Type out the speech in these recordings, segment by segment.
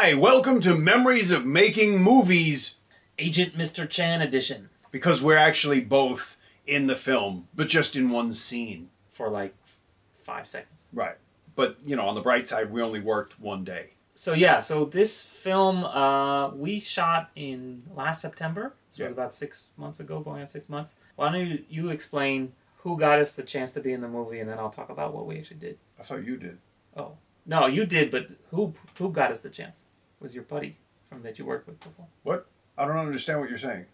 Hi, welcome to Memories of Making Movies. Agent Mr. Chan edition. Because we're actually both in the film, but just in one scene. For like 5 seconds. Right. But, you know, on the bright side, we only worked one day. So yeah, so this film we shot in last September. So it was about 6 months ago, going on 6 months. Why don't you explain who got us the chance to be in the movie, and then I'll talk about what we actually did. I thought you did. Oh. No, you did, but who got us the chance? Was your buddy from that you worked with before? What? I don't understand what you're saying.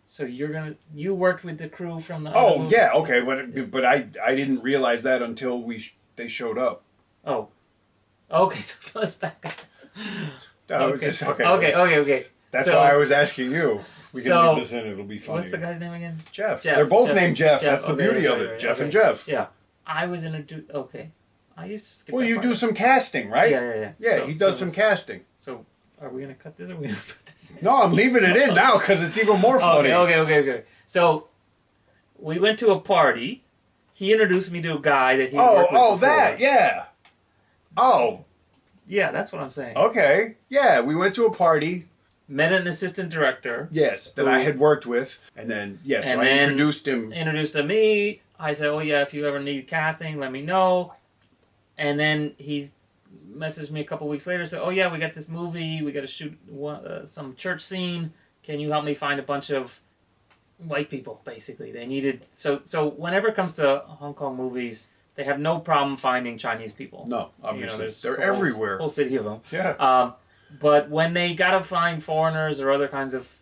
So you worked with the crew from the Oh, yeah, okay, but I didn't realize that until they showed up. Oh. Okay, so let's back up. Okay. That's why I was asking you. We can leave this in, it'll be funny. What's the guy's name again? Jeff. They're both named Jeff. That's the beauty of it. Jeff and Jeff. Yeah. I was introduced... Okay. I used to skip Well, you do some casting, right? Yeah. Yeah, he does some casting. So, are we going to cut this or are we going to put this in? No, I'm leaving it in now because it's even more funny. Okay. So, we went to a party. He introduced me to a guy that he worked with before. That, yeah. Oh. Yeah, that's what I'm saying. Okay. Yeah, we went to a party. Met an assistant director. Yes, that I had worked with. And then, so I introduced him. Introduced to me. I said, oh yeah, if you ever need casting, let me know. And then he messaged me a couple weeks later, said, oh yeah, we got this movie, we got to shoot some church scene. Can you help me find a bunch of white people, basically? They needed... So whenever it comes to Hong Kong movies, they have no problem finding Chinese people. No, obviously. They're everywhere. Whole city of them. Yeah. But when they got to find foreigners or other kinds of,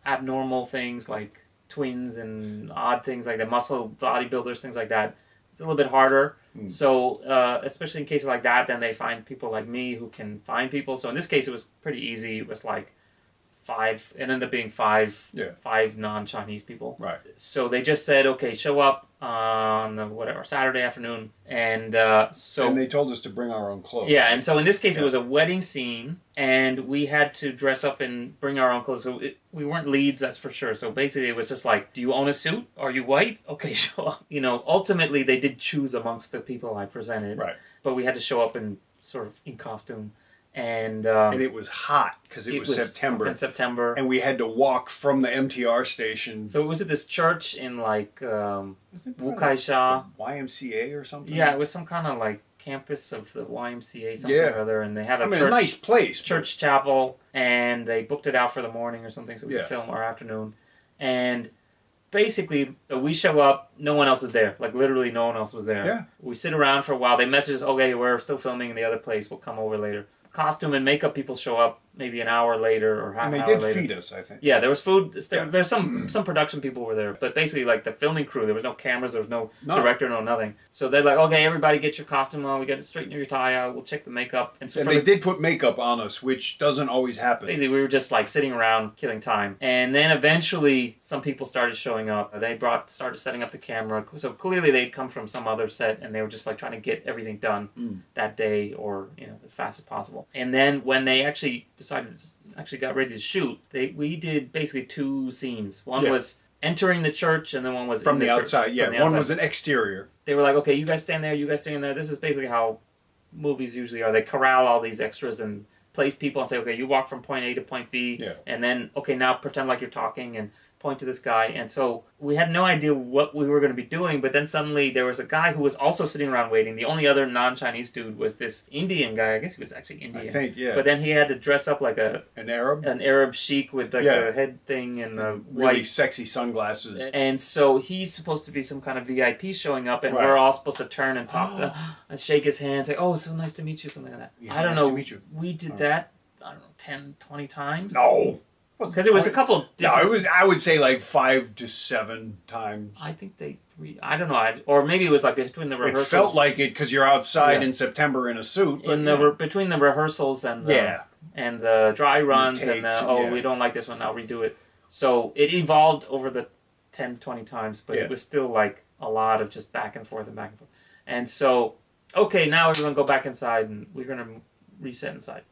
abnormal things like twins and odd things like that, muscle bodybuilders, things like that, it's a little bit harder. So, especially in cases like that, then they find people like me who can find people. So in this case, it was pretty easy. It was like 5. It ended up being 5 non-Chinese people. Right. So they just said, okay, show up on Saturday afternoon. And And they told us to bring our own clothes. Yeah, and so in this case, it was a wedding scene, and we had to dress up and bring our own clothes. So we weren't leads, that's for sure. So basically, it was just like, do you own a suit? Are you white? Okay, show up. Ultimately, they did choose amongst the people I presented. Right. But we had to show up in costume. And it was hot because it was September. In September. And we had to walk from the MTR station. So it was at this church in Wu Kai Sha. YMCA or something? Yeah, it was some kind of campus of the YMCA, something or other, and they had a nice place. Church chapel, and they booked it out for the morning or something, so we could film our afternoon. And basically, so we show up, no one else is there. Literally no one else was there. Yeah. We sit around for a while. They message us, okay, we're still filming in the other place. We'll come over later. Costume and makeup people show up maybe an hour later or half an hour later. And they did feed us, I think. Yeah, there was food. There's some production people were there. But basically, the filming crew, there was no cameras, there was no director, no nothing. So they're like, okay, everybody get your costume on. We got to straighten your tie out. We'll check the makeup. And they did put makeup on us, which doesn't always happen. Basically, we were just sitting around killing time. And then eventually, some people started showing up. They started setting up the camera. So clearly, they'd come from some other set, and they were just trying to get everything done that day or as fast as possible. And then when they actually got ready to shoot, we did basically 2 scenes. One was entering the church, and then one was from the outside. Church, yeah, one was an exterior. They were like, okay, you guys stand there, you guys stand there. This is basically how movies usually are. They corral all these extras and place people and say, okay, you walk from point A to point B, and then, okay, now pretend like you're talking and point to this guy. And so we had no idea what we were going to be doing, but then suddenly there was a guy who was also sitting around waiting. The only other non-Chinese dude was this Indian guy. I guess he was actually Indian. I think, yeah. But then he had to dress up like an Arab sheik with a head thing and really sexy sunglasses. And so he's supposed to be some kind of VIP showing up, and we're all supposed to turn and talk and shake his hand, say, oh, so nice to meet you, something like that. Yeah, I don't know. To meet you. We did that, I don't know, 10, 20 times. No. Because it was a couple. No, it was. I would say 5 to 7 times. I think I don't know. Or maybe it was between the rehearsals. It felt like it because you're outside in September in a suit. Between the rehearsals and the dry runs and we don't like this one, now redo it. So it evolved over the 10, 20 times, but it was still a lot of just back and forth and back and forth. And so, okay, now everyone go back inside and we're going to reset inside.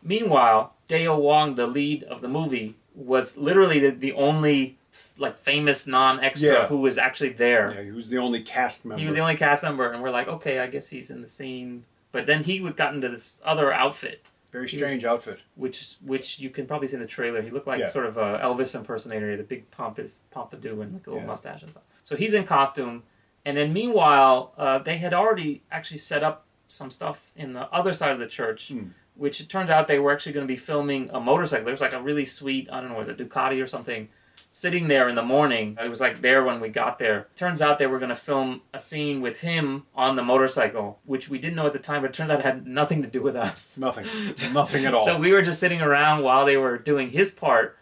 Meanwhile, Dale Wong, the lead of the movie, was literally the only famous non-extra who was actually there. Yeah, he was the only cast member. He was the only cast member, and we're like, okay, I guess he's in the scene. But then he got into this other outfit Very strange outfit. Which you can probably see in the trailer. He looked like sort of a Elvis impersonator, the big pompadour and like a little mustache and stuff. So he's in costume, and then meanwhile, they had already actually set up some stuff in the other side of the church, which it turns out they were actually going to be filming a motorcycle. There's like a really sweet, I don't know, was it Ducati or something, sitting there in the morning. It was like there when we got there. Turns out they were going to film a scene with him on the motorcycle, which we didn't know at the time, but it turns out it had nothing to do with us. Nothing. Nothing at all. So we were just sitting around while they were doing his part,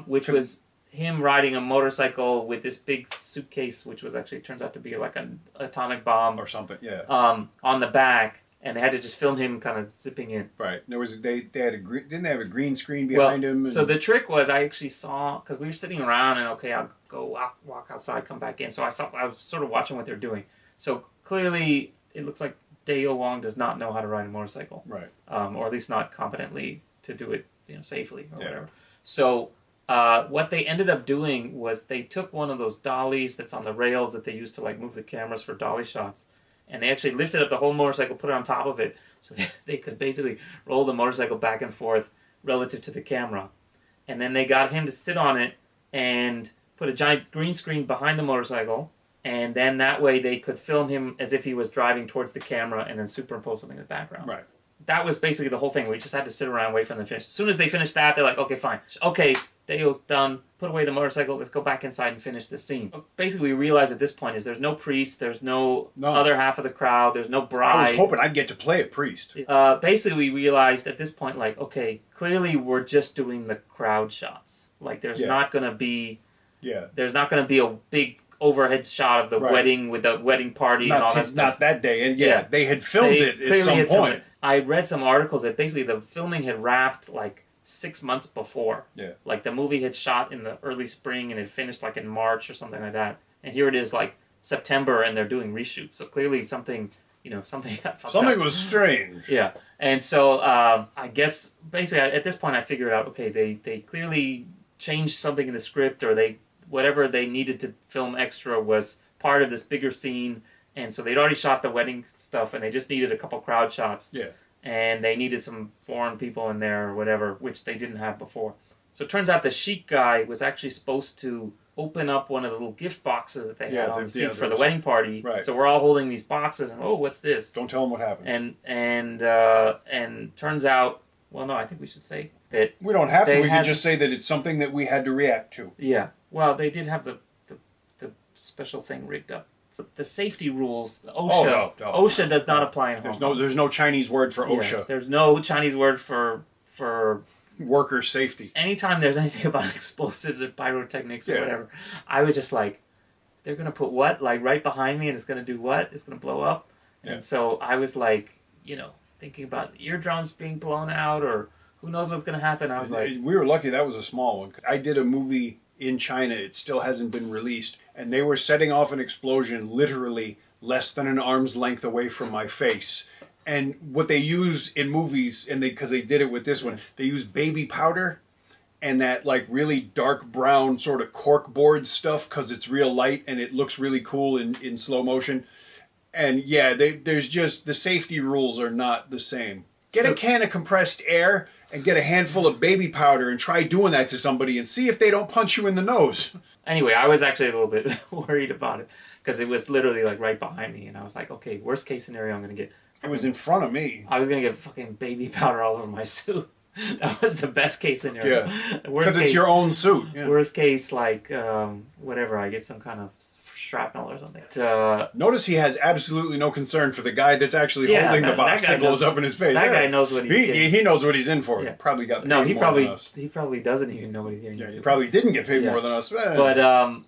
which was him riding a motorcycle with this big suitcase, which was actually, turns out to be like an atomic bomb. Or something, on the back. And they had to just film him kind of zipping in. Right. There was they had didn't they have a green screen behind him? So the trick was I actually saw, because we were sitting around and okay, I'll go walk outside, come back in. So I was sort of watching what they're doing. So clearly it looks like Dayo Wong does not know how to ride a motorcycle. Right. Or at least not competently to do it, safely or whatever. So what they ended up doing was they took one of those dollies that's on the rails that they use to like move the cameras for dolly shots. And they actually lifted up the whole motorcycle, put it on top of it, so they could basically roll the motorcycle back and forth relative to the camera. And then they got him to sit on it and put a giant green screen behind the motorcycle, and then that way they could film him as if he was driving towards the camera and then superimpose something in the background. Right. That was basically the whole thing. We just had to sit around and wait for them to finish. As soon as they finished that, they're like, okay, fine. Okay, Dayo's done. Put away the motorcycle. Let's go back inside and finish this scene. Basically, we realized at this point is there's no priest. There's no other half of the crowd. There's no bride. I was hoping I'd get to play a priest. Basically, we realized at this point, like, okay, clearly we're just doing the crowd shots. Like, there's not going to be... There's not going to be a big overhead shot of the wedding with the wedding party and all that stuff. Not that day. And they had filmed it at some point. I read some articles that basically the filming had wrapped like 6 months before. Yeah. Like the movie had shot in the early spring and it finished like in March or something like that. And here it is like September and they're doing reshoots. So clearly something something got fucked up. Something was strange. Yeah. And so I guess basically at this point I figured out, okay, they clearly changed something in the script, or whatever they needed to film extra was part of this bigger scene. And so they'd already shot the wedding stuff, and they just needed a couple crowd shots. Yeah. And they needed some foreign people in there or whatever, which they didn't have before. So it turns out the chic guy was actually supposed to open up one of the little gift boxes that they had on the seats for the wedding party. Right. So we're all holding these boxes, and what's this? Don't tell them what happened. And turns out, well, no, I think we should say that we don't have to. We can just say that it's something that we had to react to. Yeah. Well, they did have the special thing rigged up. The safety rules, OSHA, OSHA does not apply in Hong Kong. There's no Chinese word for OSHA. Yeah, there's no Chinese word for worker safety. Anytime there's anything about explosives or pyrotechnics or whatever, I was just like, they're going to put what? Like right behind me, and it's going to do what? It's going to blow up? And so I was like, thinking about eardrums being blown out, or who knows what's going to happen. I was like... We were lucky that was a small one. I did a movie in China. It still hasn't been released. And they were setting off an explosion literally less than an arm's length away from my face. And what they use in movies, and because they did it with this one, they use baby powder and that like really dark brown sort of cork board stuff because it's real light and it looks really cool in slow motion. And there's just, the safety rules are not the same. Get a can of compressed air and get a handful of baby powder and try doing that to somebody and see if they don't punch you in the nose. Anyway, I was actually a little bit worried about it because it was literally like right behind me, and I was like, okay, worst case scenario, I'm going to get... It was in front of me. I was going to get fucking baby powder all over my suit. That was the best case scenario. Yeah, because it's your own suit. Yeah. Worst case, like, whatever, I get some kind of shrapnel or something. Notice he has absolutely no concern for the guy that's actually holding the box that blows up in his face. That guy knows what he knows what he's in for. Yeah. He probably got paid more than us. He probably doesn't even know what he's getting into. He probably didn't get paid more than us. But,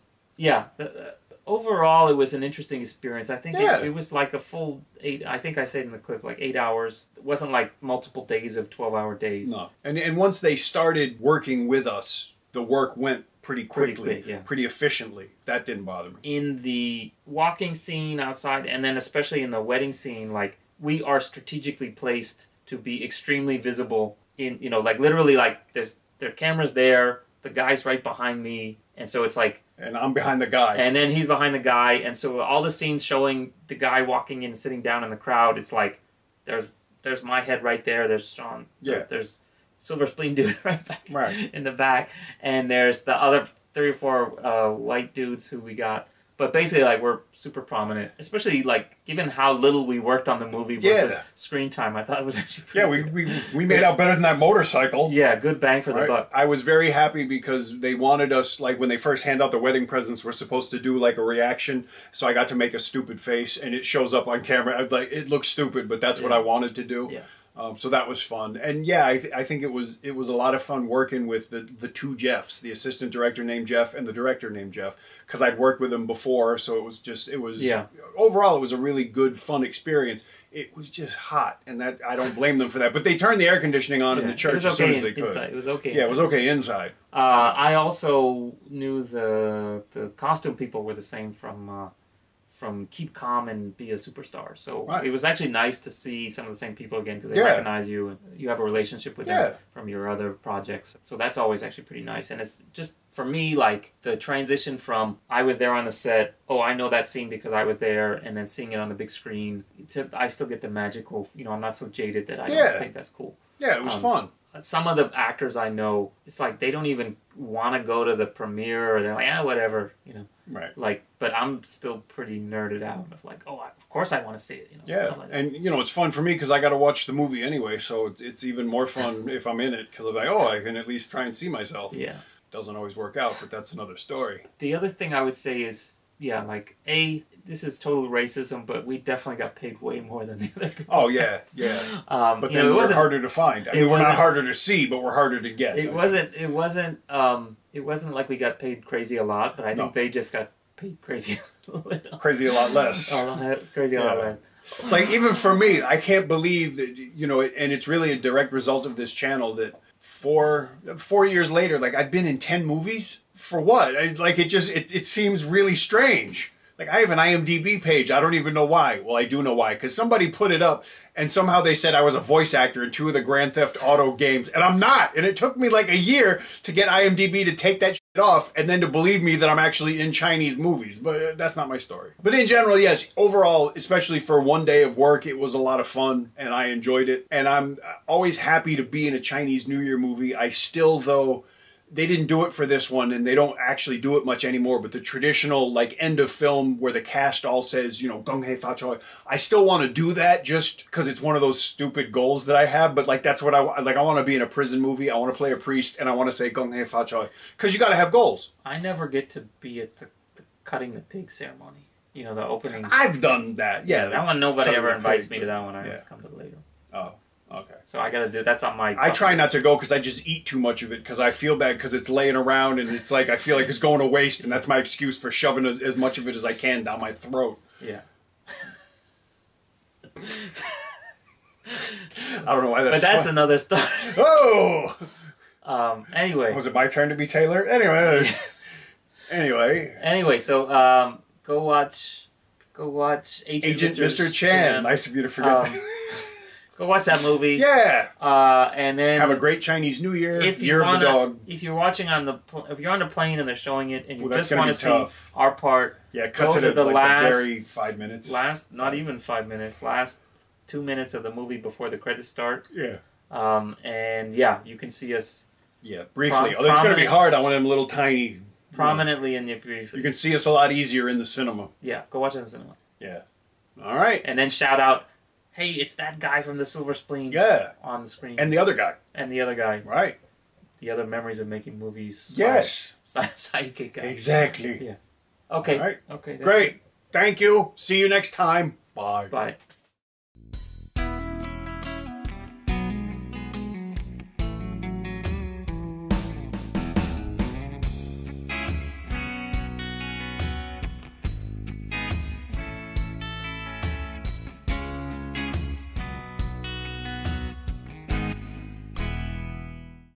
overall, it was an interesting experience. I think it was like a full 8, I think I said in the clip, like 8 hours. It wasn't like multiple days of 12-hour days. No. And once they started working with us, the work went pretty quickly, pretty efficiently. That didn't bother me. In the walking scene outside, and then especially in the wedding scene, like, we are strategically placed to be extremely visible in, like literally like there are cameras there, the guy's right behind me, and so it's like... And I'm behind the guy. And then he's behind the guy, and so all the scenes showing the guy walking in and sitting down in the crowd, it's like there's there's my head right there. There's Sean. Yeah. There's Silver Spleen dude right back right. in the back, and there's the other 3 or 4 white dudes who we got. But basically, like, we're super prominent, especially, like, given how little we worked on the movie versus screen time. I thought it was actually pretty we made out better than that motorcycle. Yeah, good bang for the buck. I was very happy because they wanted us, like, when they first hand out the wedding presents, we're supposed to do, like, a reaction. So I got to make a stupid face, and it shows up on camera. I'm like, it looks stupid, but that's what I wanted to do. Yeah. So that was fun. And yeah, I think it was a lot of fun working with the 2 Jeffs, the assistant director named Jeff and the director named Jeff, because I'd worked with them before. So it was overall, it was a really good, fun experience. It was just hot, and that I don't blame them for that. But they turned the air conditioning on in the church as soon as they could. Inside. It was okay. Yeah, it was okay inside. I also knew the costume people were the same from Keep Calm and Be a Superstar. So it was actually nice to see some of the same people again because they recognize you and you have a relationship with them from your other projects. So that's always actually pretty nice. And it's just, for me, like the transition from I was there on the set, oh, I know that scene because I was there, and then seeing it on the big screen, I still get the magical, I'm not so jaded that I don't think that's cool. Yeah, it was fun. Some of the actors I know, it's like they don't even want to go to the premiere, or they're like, whatever, Right. Like, but I'm still pretty nerded out of like, of course I want to see it, Yeah, like and it's fun for me because I got to watch the movie anyway, so it's even more fun if I'm in it because I'm like, I can at least try and see myself. Yeah. Doesn't always work out, but that's another story. The other thing I would say is, like, this is total racism, but we definitely got paid way more than the other people. Oh, yeah. But then we're harder to find. I mean, we're not harder to see, but we're harder to get. It wasn't like we got paid crazy a lot, but I think they just got paid crazy a little. Crazy a lot less. Crazy a lot less. Like, even for me, I can't believe that, and it's really a direct result of this channel that 4 years later, like, I've been in 10 movies. For what? It seems really strange. Like, I have an IMDb page. I don't even know why. Well, I do know why. Because somebody put it up, and somehow they said I was a voice actor in 2 of the Grand Theft Auto games. And I'm not. And it took me like a year to get IMDb to take that shit off, and then to believe me that I'm actually in Chinese movies. But that's not my story. But in general, yes, overall, especially for one day of work, it was a lot of fun, and I enjoyed it. And I'm always happy to be in a Chinese New Year movie. I still, though... They didn't do it for this one, and they don't actually do it much anymore, but the traditional, like, end of film where the cast all says, Gong Hei Fa Choi, I still want to do that just because it's one of those stupid goals that I have, but, like, that's what I want to be in a prison movie, I want to play a priest, and I want to say Gong Hei Fa Choi, because you got to have goals. I never get to be at the cutting the pig ceremony, the opening. I've done that, yeah. That one, nobody ever invites me to that one, I always come to it later. Oh. Okay. So I gotta do that's on my. I try not to go because I just eat too much of it because I feel bad because it's laying around and it's like I feel like it's going to waste, and that's my excuse for shoving as much of it as I can down my throat. Yeah. I don't know why that's. But that's another story. Oh. Anyway. Was it my turn to be Taylor? Anyway. Anyway, so go watch Agent Mr. Chan. Nice of you to forget that. Go watch that movie. Yeah. And then have a great Chinese New Year. Year of the Dog. If you're watching if you're on the plane and they're showing it, and you just want to see our part, cut to the last very 5 minutes. Not even 5 minutes. Last 2 minutes of the movie before the credits start. Yeah. And you can see us. Yeah, briefly. Although it's going to be hard on one of them little tiny. Prominently in your briefly. You can see us a lot easier in the cinema. Yeah, go watch it in the cinema. Yeah. All right. And then shout out. Hey, it's that guy from the Silver Spleen on the screen. And the other guy. Right. The other memories of making movies. Yes. Sidekick guy. Exactly. Yeah. Okay. All right. Okay. Great. Thank you. See you next time. Bye. Bye.